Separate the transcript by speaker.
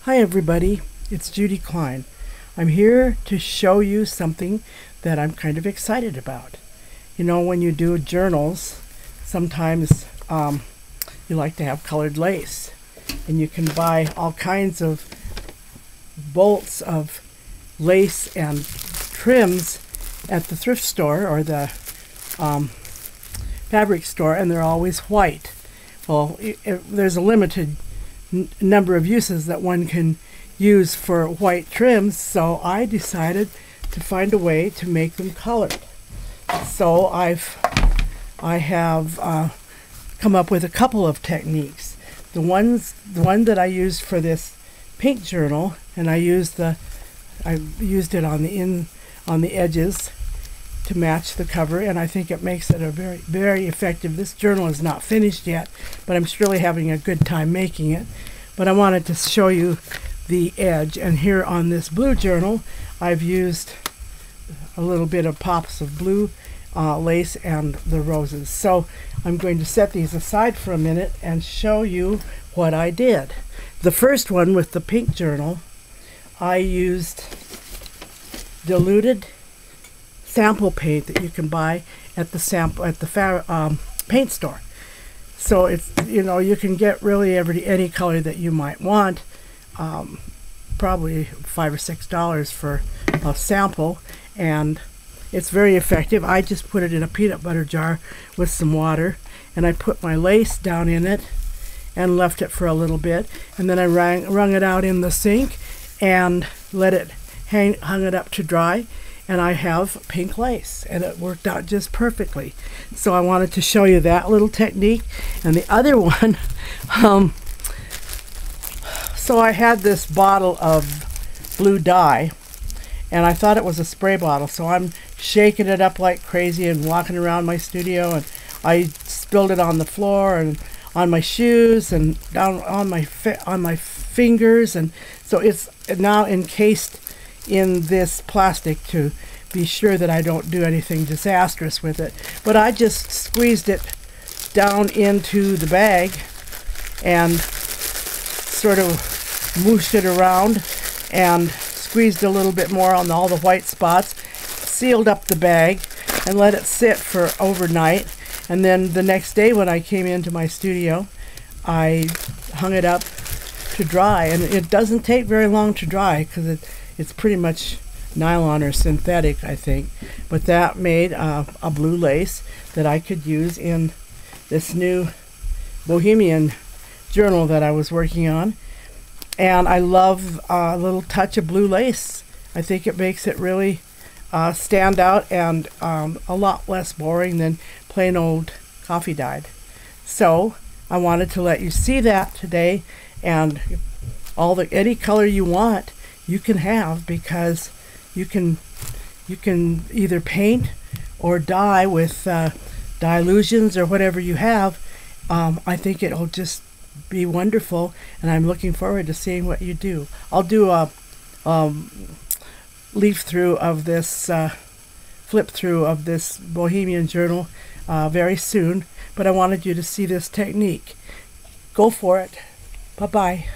Speaker 1: Hi everybody, it's Judy Klein. I'm here to show you something that I'm kind of excited about. You know, when you do journals, sometimes you like to have colored lace. And you can buy all kinds of bolts of lace and trims at the thrift store or the fabric store, and they're always white. Well, there's a limited number of uses that one can use for white trims, so I decided to find a way to make them colored. So I have come up with a couple of techniques. The one that I used for this pink journal, and I used it on the edges to match the cover, and I think it makes it a very, very effective. This journal is not finished yet, but I'm really having a good time making it. But I wanted to show you the edge, and here on this blue journal I've used a little bit of pops of blue lace and the roses. So I'm going to set these aside for a minute and show you what I did. The first one with the pink journal, I used diluted sample paint that you can buy at the paint store. So it's, you know, you can get really any color that you might want, probably $5 or $6 for a sample, and it's very effective. I just put it in a peanut butter jar with some water, and I put my lace down in it and left it for a little bit, and then I wrung it out in the sink and let it hung it up to dry, and I have pink lace, and it worked out just perfectly. So I wanted to show you that little technique. And the other one, so I had this bottle of blue dye, and I thought it was a spray bottle, so I'm shaking it up like crazy and walking around my studio, and I spilled it on the floor and on my shoes and down on my fingers, and so it's now encased in this plastic to be sure that I don't do anything disastrous with it. But I just squeezed it down into the bag and sort of mooshed it around and squeezed a little bit more on all the white spots, sealed up the bag, and let it sit for overnight. And then the next day when I came into my studio, I hung it up to dry, and it doesn't take very long to dry because it's pretty much nylon or synthetic, I think. But that made a blue lace that I could use in this new Bohemian journal that I was working on. And I love a little touch of blue lace. I think it makes it really stand out, and a lot less boring than plain old coffee dyed. So I wanted to let you see that today, and any color you want you can have, because you can either paint or dye with Dylusions or whatever you have. I think it'll just be wonderful, and I'm looking forward to seeing what you do. I'll do a leaf through of this flip through of this Bohemian journal very soon, but I wanted you to see this technique. Go for it. Bye-bye.